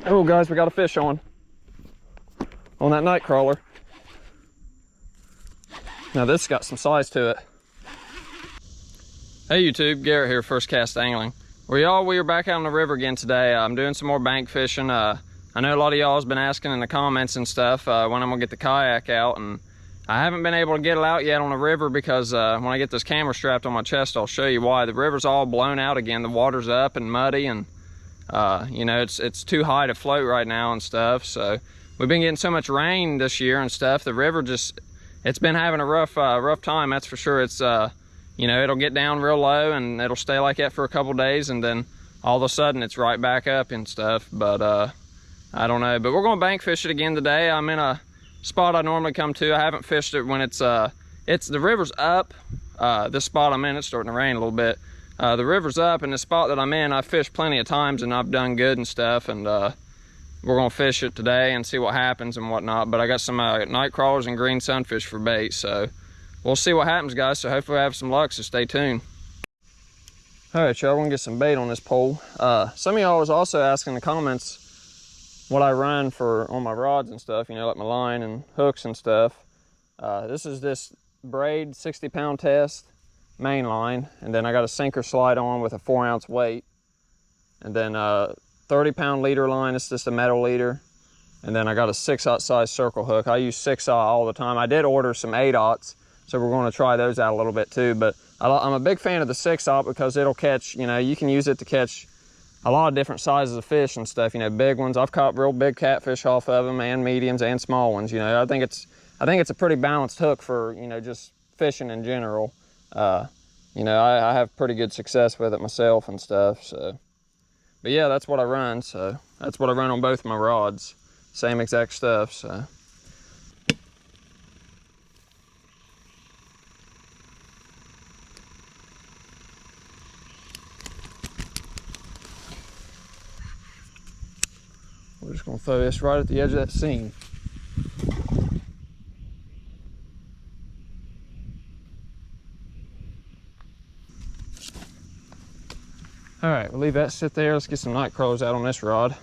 Oh guys, we got a fish on that night crawler. Now this has got some size to it. Hey YouTube, Garrett here, First Cast Angling. We are back out on the river again today. I'm doing some more bank fishing. I know a lot of y'all has been asking in the comments and stuff when I'm gonna get the kayak out, and I haven't been able to get it out yet on the river because when I get this camera strapped on my chest, I'll show you why. The river's all blown out again. The water's up and muddy, and you know, it's too high to float right now and stuff. So we've been getting so much rain this year and stuff. The river it's been having a rough time, that's for sure. It's you know, it'll get down real low and it'll stay like that for a couple days, and then all of a sudden it's right back up and stuff. But I don't know, but we're going to bank fish it again today. I'm in a spot I normally come to. I haven't fished it when it's the river's up. This spot I'm in, it's starting to rain a little bit. The river's up, and the spot that I'm in, I've fished plenty of times and I've done good and stuff, and we're gonna fish it today and see what happens and whatnot. But I got some night crawlers and green sunfish for bait, so we'll see what happens, guys. So hopefully I have some luck, so stay tuned. All right, y'all, we're gonna get some bait on this pole. Some of y'all was also asking in the comments what I run on my rods and stuff, you know, like my line and hooks and stuff. This is this braid 60-pound test main line, and then I got a sinker slide on with a 4-ounce weight, and then 30-pound leader line. It's just a metal leader, and then I got a 6/0 size circle hook. I use 6/0 all the time. I did order some 8/0s, so we're going to try those out a little bit too, but I'm a big fan of the 6/0 because it'll catch, you know, you can use it to catch a lot of different sizes of fish and stuff, you know, big ones. I've caught real big catfish off of them, and mediums and small ones, you know. I think it's a pretty balanced hook for, you know, just fishing in general. You know, I have pretty good success with it myself and stuff, so. But yeah, that's what I run, so. That's what I run on both my rods. Same exact stuff, so. We're just gonna throw this right at the edge of that seam. All right, we'll leave that sit there. Let's get some night crawlers out on this rod.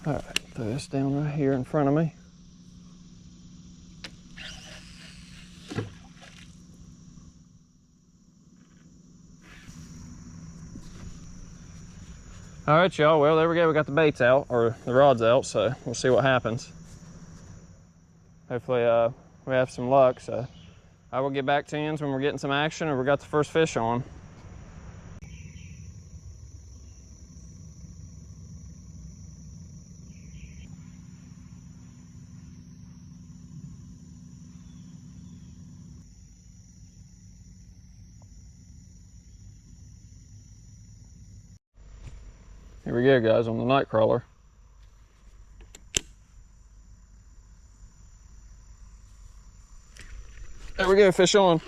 All right, throw this down right here in front of me. All right, y'all, well, there we go. We got the baits out, or the rods out, so we'll see what happens. Hopefully we have some luck, so I will get back to you when we're getting some action or we got the first fish on. Here we go, guys, on the night crawler. There we go, fish on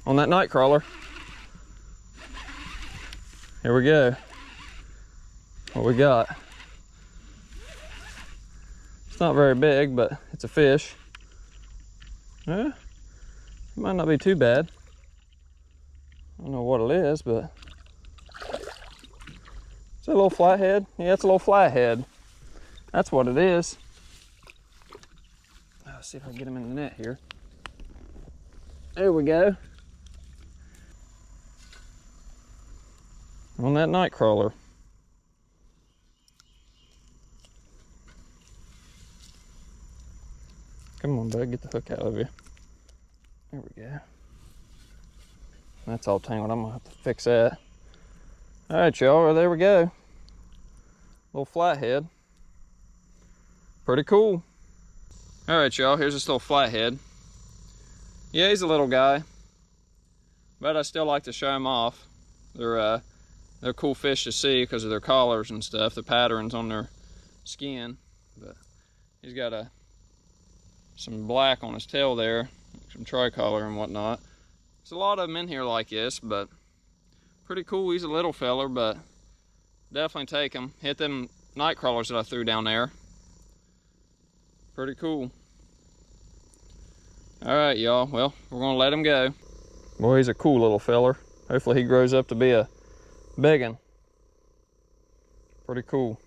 that night crawler. Here we go. What we got? It's not very big, but it's a fish. Yeah, it might not be too bad. I don't know what it is, but it's a little flathead. Yeah, it's a little flathead. That's what it is. Let's see if I can get him in the net here. There we go. On that night crawler. Come on, bud, get the hook out of you. There we go. That's all tangled. I'm gonna have to fix that. All right, y'all, well, there we go. Little flathead. Pretty cool. All right, y'all, here's this little flathead. Yeah, he's a little guy, but I still like to show him off. They're they're cool fish to see because of their collars and stuff, the patterns on their skin. But he's got some black on his tail there, some tricolor and whatnot. There's a lot of them in here like this, but pretty cool. He's a little feller, but definitely take him. Hit them night crawlers that I threw down there. Pretty cool. All right, y'all. Well, we're gonna let him go. Boy, he's a cool little feller. Hopefully he grows up to be a big one. Pretty cool.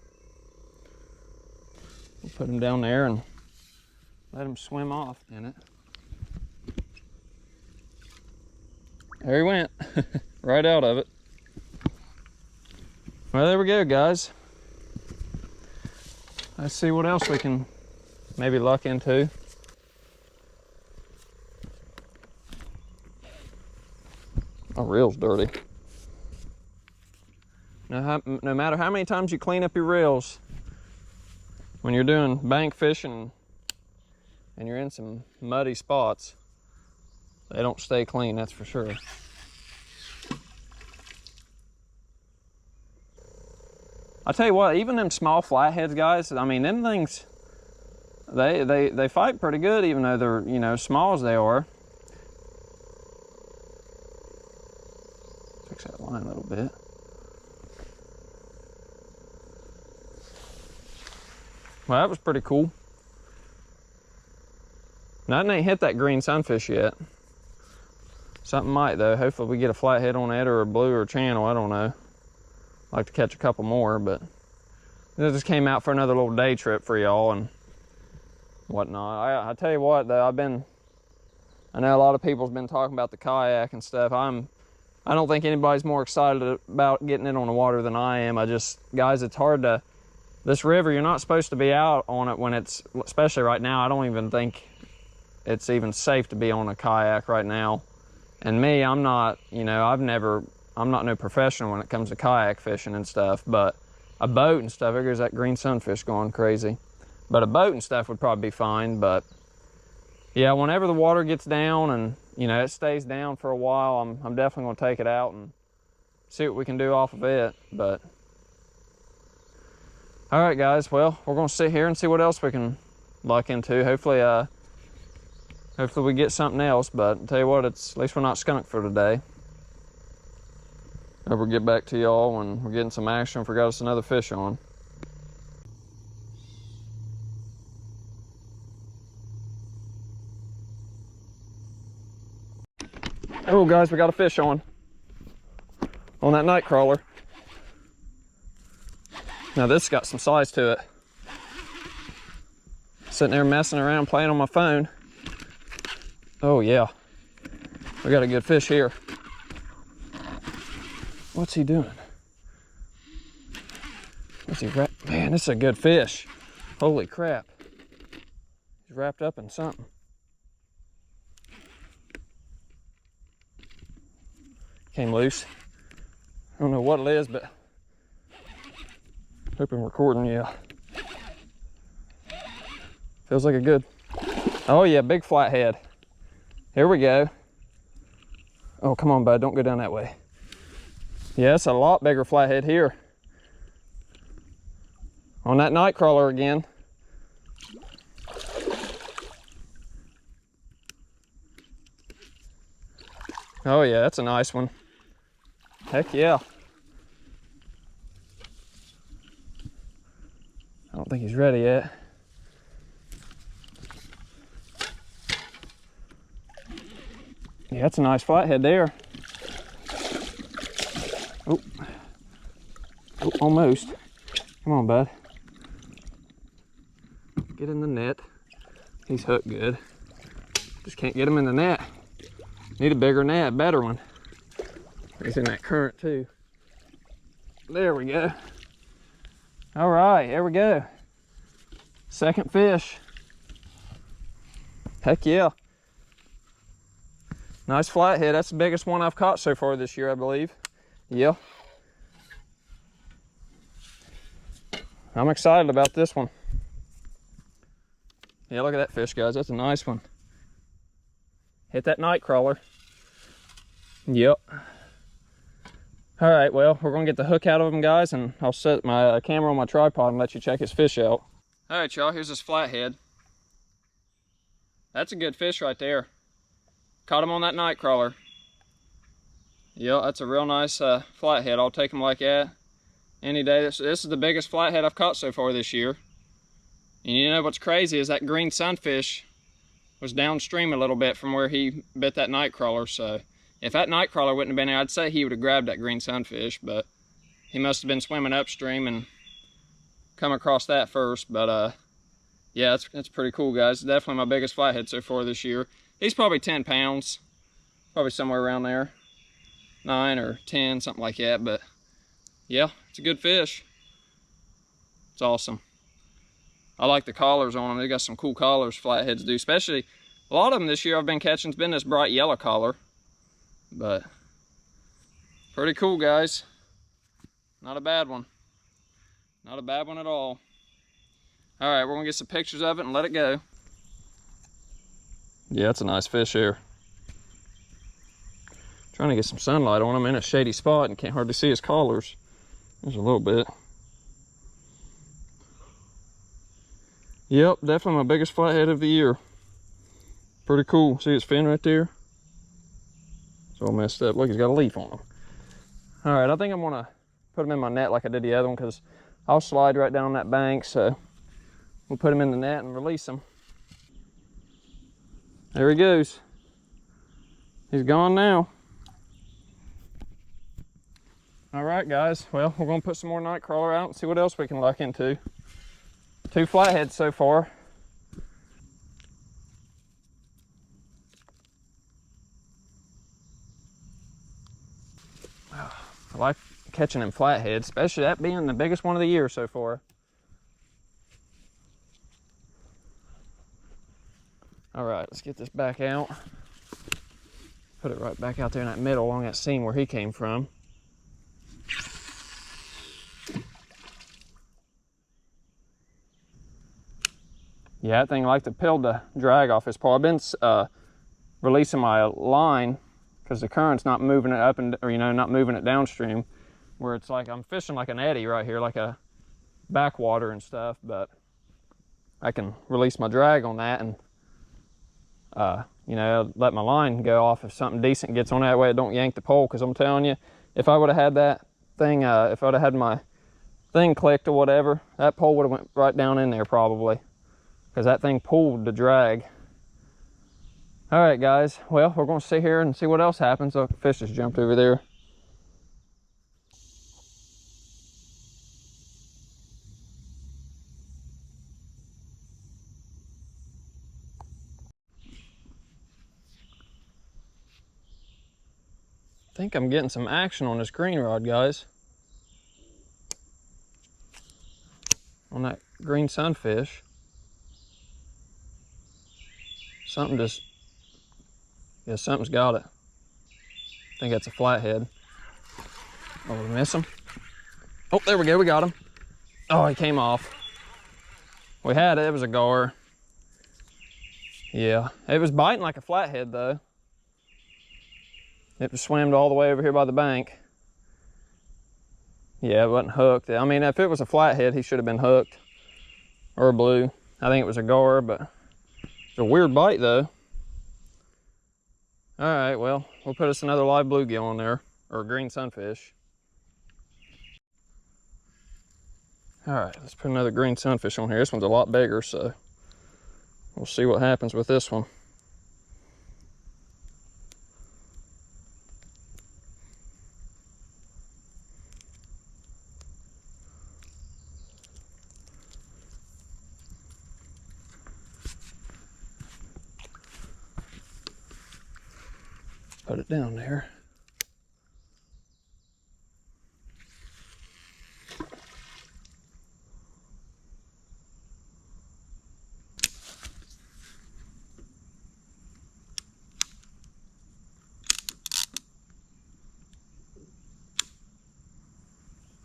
We'll put him down there and let him swim off in it. There he went, right out of it. Well, there we go, guys. Let's see what else we can maybe luck into. My reel's dirty. No matter how many times you clean up your reels, when you're doing bank fishing and you're in some muddy spots, they don't stay clean, that's for sure. I'll tell you what, even them small flatheads, guys, I mean, them things, they fight pretty good, even though they're, you know, small as they are. Fix that line a little bit. Well, that was pretty cool. Now, I ain't hit that green sunfish yet. Something might, though. Hopefully we get a flathead on it, or a blue, or a channel, I don't know. I'd like to catch a couple more, but I just came out for another little day trip for y'all and whatnot. I tell you what, though, I know a lot of people's been talking about the kayak and stuff. I don't think anybody's more excited about getting it on the water than I am. Guys, it's hard to, this river, you're not supposed to be out on it when it's, especially right now, I don't even think it's even safe to be on a kayak right now. And me, I'm not, you know, I'm not no professional when it comes to kayak fishing and stuff, but a boat and stuff, there's that green sunfish going crazy. But a boat and stuff would probably be fine, but yeah, whenever the water gets down and, you know, it stays down for a while, I'm definitely gonna take it out and see what we can do off of it, but. All right, guys, well, we're gonna sit here and see what else we can luck into. Hopefully we get something else, but I'll tell you what, at least we're not skunked for today. Hope we'll get back to y'all when we're getting some action if we got us another fish on. Oh, guys, we got a fish on that night crawler. Now this got some size to it. Sitting there messing around playing on my phone. Oh yeah, we got a good fish here. What's he doing? What's he wrapped? Man, this is a good fish. Holy crap. He's wrapped up in something. Came loose. I don't know what it is, but hope I'm recording, yeah. Feels like a good, oh yeah, big flathead. Here we go. Oh, come on, bud, don't go down that way. Yeah, it's a lot bigger flathead here. On that night crawler again. Oh yeah, that's a nice one. Heck yeah. I don't think he's ready yet. Yeah, that's a nice flathead there. Oh, almost. Come on, bud. Get in the net. He's hooked good. Just can't get him in the net. Need a bigger net, better one. He's in that current too. There we go. All right, there we go. Second fish. Heck yeah. Nice flathead. That's the biggest one I've caught so far this year, I believe. Yeah. I'm excited about this one. Yeah, look at that fish, guys. That's a nice one. Hit that night crawler. Yep. All right, well, we're gonna get the hook out of him, guys, and I'll set my camera on my tripod and let you check his fish out. All right, y'all, here's his flathead. That's a good fish right there. Caught him on that night crawler. Yeah, that's a real nice flathead. I'll take him like that any day. This is the biggest flathead I've caught so far this year. And you know what's crazy is that green sunfish was downstream a little bit from where he bit that night crawler. So if that night crawler wouldn't have been there, I'd say he would have grabbed that green sunfish, but he must have been swimming upstream and come across that first. But yeah, that's pretty cool, guys. Definitely my biggest flathead so far this year. He's probably 10 pounds, probably somewhere around there. 9 or 10, something like that. But yeah, it's a good fish. It's awesome. I like the collars on them. They got some cool collars flatheads do, especially a lot of them this year I've been catching. It's been this bright yellow collar, but pretty cool, guys. Not a bad one. Not a bad one at all. All right, we're gonna get some pictures of it and let it go. Yeah, it's a nice fish here. Trying to get some sunlight on him in a shady spot and can't hardly see his collars. There's a little bit. Yep, definitely my biggest flathead of the year. Pretty cool. See his fin right there? It's all messed up. Look, he's got a leaf on him. All right, I think I'm gonna put him in my net like I did the other one, because I'll slide right down that bank. So we'll put him in the net and release him. There he goes. He's gone now. All right, guys. Well, we're gonna put some more night crawler out and see what else we can luck into. 2 flatheads so far. I like catching them flatheads, especially that being the biggest one of the year so far. All right, let's get this back out. Put it right back out there in that middle along that seam where he came from. Yeah, that thing liked to peel the drag off his paw. I've been releasing my line because the current's not moving it up and, or, you know, not moving it downstream, where it's like I'm fishing like an eddy right here, like a backwater and stuff. But I can release my drag on that and you know, let my line go off if something decent gets on that way. It don't yank the pole. Because I'm telling you, if I would have had that thing, if I would have had my thing clicked or whatever, that pole would have went right down in there probably, because that thing pulled the drag. All right, guys. Well, we're going to sit here and see what else happens. Look, the fish just jumped over there. I think I'm getting some action on this green rod, guys. On that green sunfish. Something just, yeah, something's got it. I think that's a flathead. Oh, we miss him? Oh, there we go, we got him. Oh, he came off. We had it, it was a gar. Yeah, it was biting like a flathead though. It just swam all the way over here by the bank. Yeah, it wasn't hooked. I mean, if it was a flathead, he should have been hooked. Or a blue. I think it was a gar, but it's a weird bite though. All right, well, we'll put us another live bluegill on there, or a green sunfish. All right, let's put another green sunfish on here. This one's a lot bigger, so we'll see what happens with this one. Put it down there.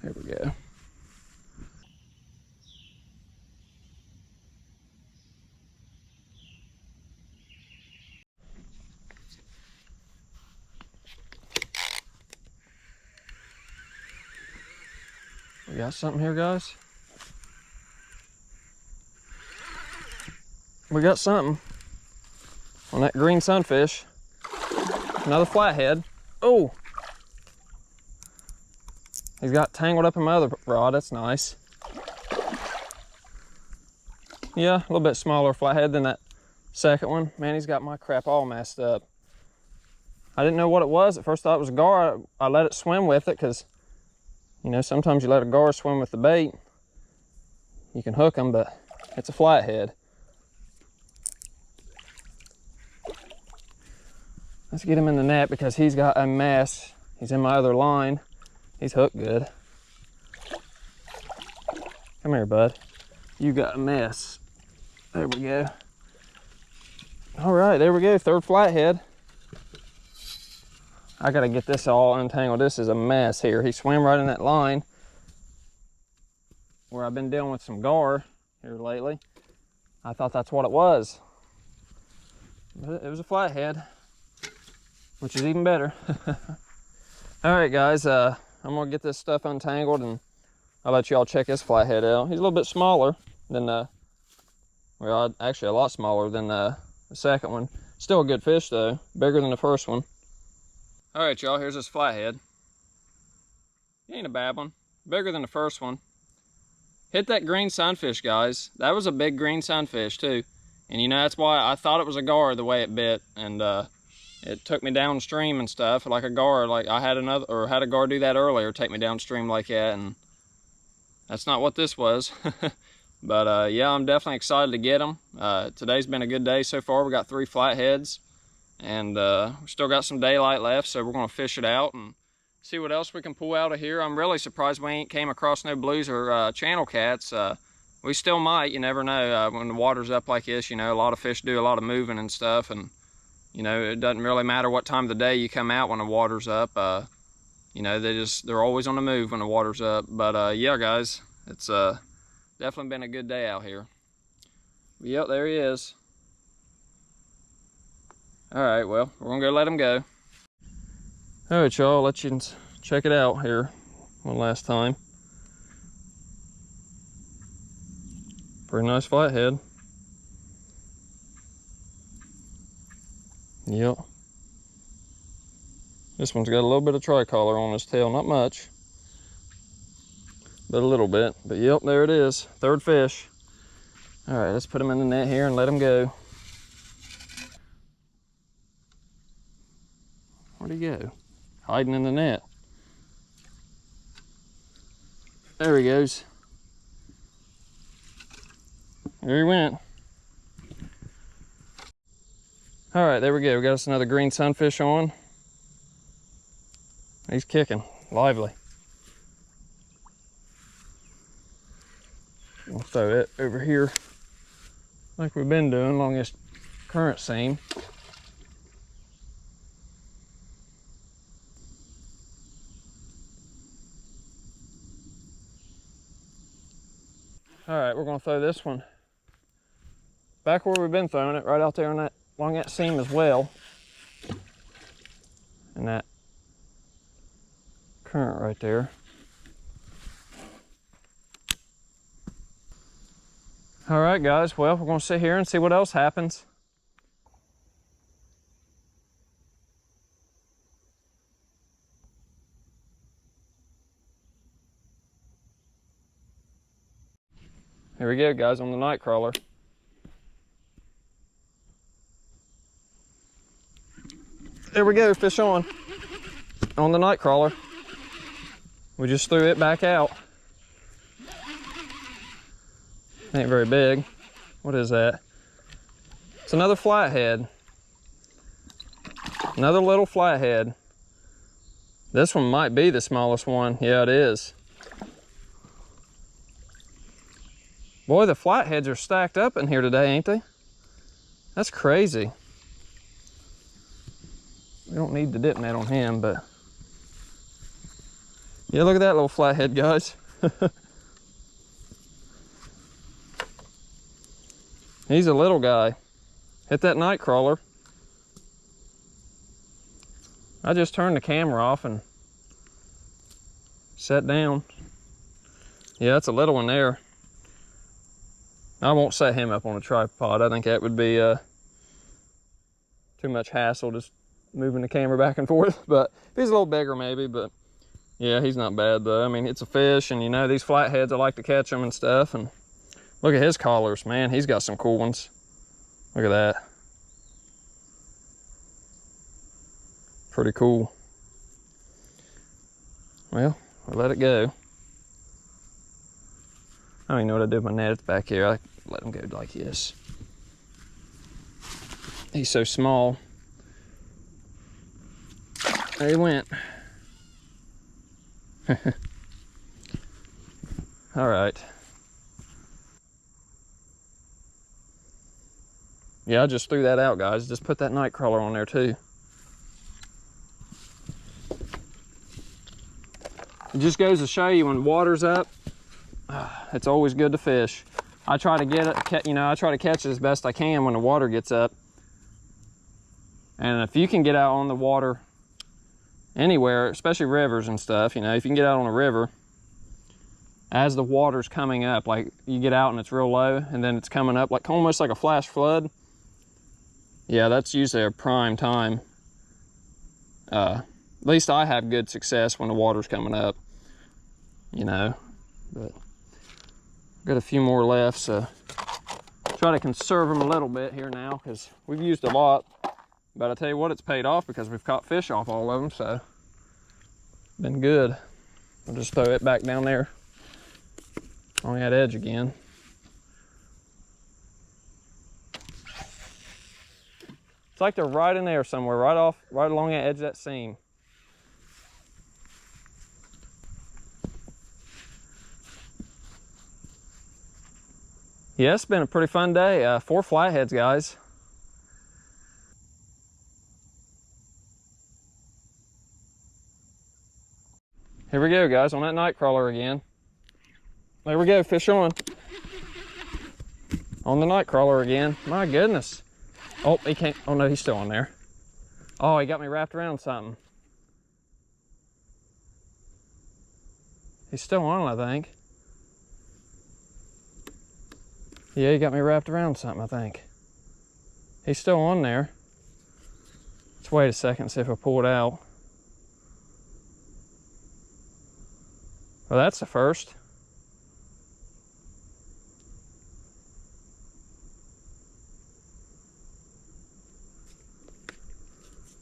There we go. We got something here, guys. We got something on that green sunfish. Another flathead. Oh! He's got tangled up in my other rod. That's nice. Yeah, a little bit smaller flathead than that second one. Man, he's got my crap all messed up. I didn't know what it was. At first I thought it was a gar. I let it swim with it because, you know, sometimes you let a gar swim with the bait. You can hook them, but it's a flathead. Let's get him in the net because he's got a mess. He's in my other line. He's hooked good. Come here, bud. You got a mess. There we go. All right, there we go, third flathead. I gotta get this all untangled. This is a mess here. He swam right in that line where I've been dealing with some gar here lately. I thought that's what it was. But it was a flathead, which is even better. All right, guys, I'm gonna get this stuff untangled and I'll let y'all check this flathead out. He's a little bit smaller than, well, actually a lot smaller than the second one. Still a good fish though, bigger than the first one. All right, y'all, here's this flathead. He ain't a bad one, bigger than the first one. Hit that green sunfish, guys. That was a big green sunfish too. And you know, that's why I thought it was a gar the way it bit. And it took me downstream and stuff like a gar. Like I had had a gar do that earlier, take me downstream like that. And that's not what this was. But yeah, I'm definitely excited to get them. Today's been a good day so far. We got 3 flatheads. And we still got some daylight left, so we're gonna fish it out and see what else we can pull out of here. I'm really surprised we ain't came across no blues or channel cats. We still might, you never know. When the water's up like this, you know, a lot of fish do a lot of moving and stuff, and you know, it doesn't really matter what time of the day you come out when the water's up. You know, they're always on the move when the water's up. But yeah, guys, it's definitely been a good day out here. But, yep, there he is. All right, well, we're gonna go let him go. All right, y'all, let you check it out here one last time. Pretty nice flathead. Yep. This one's got a little bit of tricolor on his tail, not much, but a little bit. But yep, there it is, third fish. All right, let's put him in the net here and let him go. Where'd he go? Hiding in the net. There he goes. There he went. All right, there we go. We got us another green sunfish on. He's kicking, lively. We'll throw it over here like we've been doing along this current seam. All right, we're gonna throw this one back where we've been throwing it, right out there on that, along that seam as well. And that current right there. All right, guys, well, we're gonna sit here and see what else happens. Here we go, guys, on the night crawler. There we go, fish on the night crawler. We just threw it back out. Ain't very big. What is that? It's another flathead. Another little flathead. This one might be the smallest one. Yeah, it is. Boy, the flatheads are stacked up in here today, ain't they? That's crazy. We don't need the dip net on him, but yeah, look at that little flathead, guys. He's a little guy. Hit that night crawler. I just turned the camera off and sat down. Yeah, that's a little one there. I won't set him up on a tripod. I think that would be too much hassle just moving the camera back and forth. But if he's a little bigger maybe, but yeah, he's not bad though. I mean, it's a fish, and you know, these flatheads, I like to catch them and stuff. And look at his collars, man. He's got some cool ones. Look at that. Pretty cool. Well, we'll let it go. I don't even know what I did with my net. It's back here. I let him go like this. He's so small. There he went. All right. Yeah, I just threw that out, guys. Just put that night crawler on there too. It just goes to show you when water's up, it's always good to fish. I try to get it, you know, I try to catch it as best I can when the water gets up. And if you can get out on the water anywhere, especially rivers and stuff, you know, if you can get out on a river, as the water's coming up, like you get out and it's real low and then it's coming up like almost like a flash flood. Yeah, that's usually a prime time. At least I have good success when the water's coming up, you know, but got a few more left, so try to conserve them a little bit here now because we've used a lot. But I tell you what, it's paid off because we've caught fish off all of them, so been good. I'll just throw it back down there on that edge again. It's like they're right in there somewhere, right along the edge of that seam. Yeah, it's been a pretty fun day. 4 flatheads, guys. Here we go, guys, on that night crawler again. There we go, fish on. On the night crawler again. My goodness. Oh, he can't. Oh no, he's still on there. Oh, he got me wrapped around something. He's still on, I think. Yeah, he got me wrapped around something, I think. He's still on there. Let's wait a second, see if I pull it out. Well, that's the first.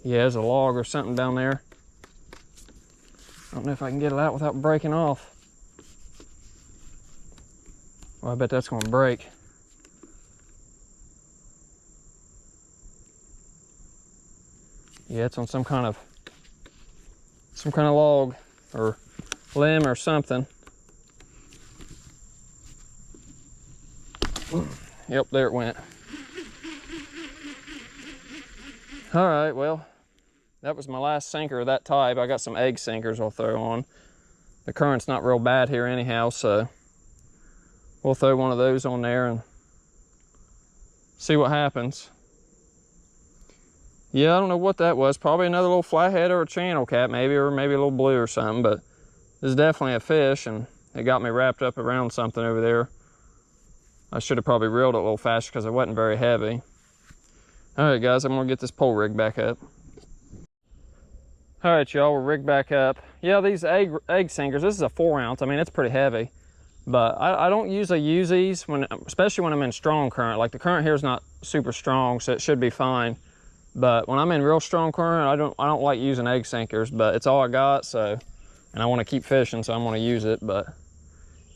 Yeah, there's a log or something down there. I don't know if I can get it out without breaking off. Well, I bet that's gonna break. Yeah, it's on some kind of log or limb or something. Yep, there it went. All right, well, that was my last sinker of that type. I got some egg sinkers I'll throw on. The current's not real bad here anyhow, so we'll throw one of those on there and see what happens. Yeah, I don't know what that was. Probably another little flathead or a Channelcat maybe, or maybe a little blue or something, but this is definitely a fish, and it got me wrapped up around something over there. I should have probably reeled it a little faster because it wasn't very heavy. All right, guys, I'm gonna get this pole rig back up. All right, y'all, we're rigged back up. Yeah, these egg sinkers, this is a 4 ounce. I mean, it's pretty heavy, but I don't usually use these, especially when I'm in strong current. Like the current here is not super strong, so it should be fine. But when I'm in real strong current, I don't like using egg sinkers, but it's all I got, so, and I want to keep fishing, so I'm going to use it. But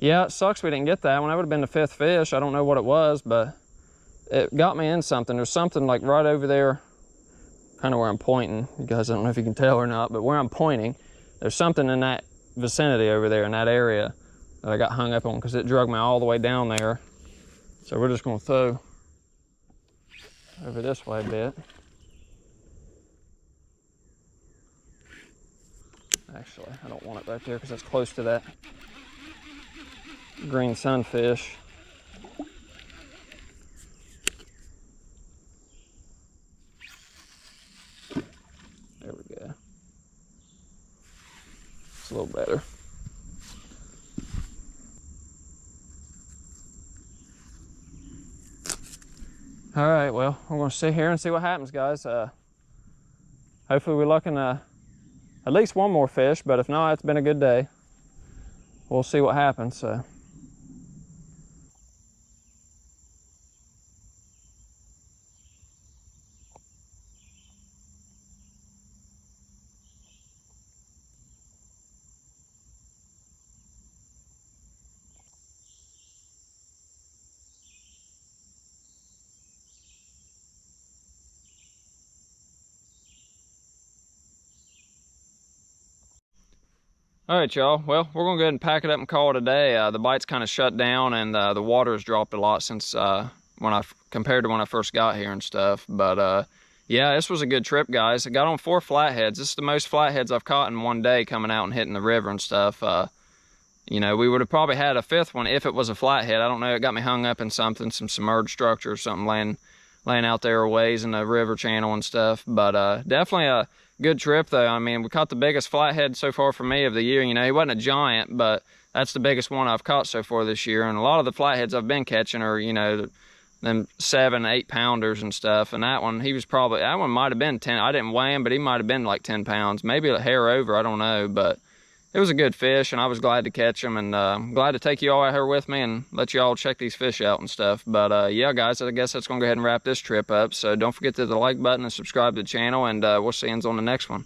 yeah, it sucks we didn't get that one. That would have been the 5th fish. I don't know what it was, but it got me in something. There's something like right over there, kind of where I'm pointing. You guys, I don't know if you can tell or not, but where I'm pointing, there's something in that vicinity over there in that area that I got hung up on because it drug me all the way down there. So we're just going to throw over this way a bit. Actually, I don't want it right there because it's close to that green sunfish. There we go. It's a little better. All right, well, we're gonna sit here and see what happens, guys. Hopefully we're looking at least one more fish, but if not, it's been a good day. We'll see what happens, so. All right, y'all. Well, we're gonna go ahead and pack it up and call it a day. The bite's kind of shut down, and the water has dropped a lot since compared to when I first got here and stuff. But yeah, this was a good trip, guys. I got on 4 flatheads. This is the most flatheads I've caught in one day coming out and hitting the river and stuff. You know, we would have probably had a 5th one if it was a flathead. I don't know. It got me hung up in something, some submerged structure or something laying out there a ways in the river channel and stuff. But definitely a good trip, though. I mean, we caught the biggest flathead so far for me of the year. You know, he wasn't a giant, but that's the biggest one I've caught so far this year. And a lot of the flatheads I've been catching are, you know, them 7-8 pounders and stuff. And that one, that one might have been 10. I didn't weigh him, but he might have been like 10 pounds, maybe a hair over. I don't know, but it was a good fish, and I was glad to catch him, and I'm glad to take you all out here with me and let you all check these fish out and stuff. But yeah, guys, I guess that's gonna go ahead and wrap this trip up. So don't forget to hit the like button and subscribe to the channel, and we'll see you on the next one.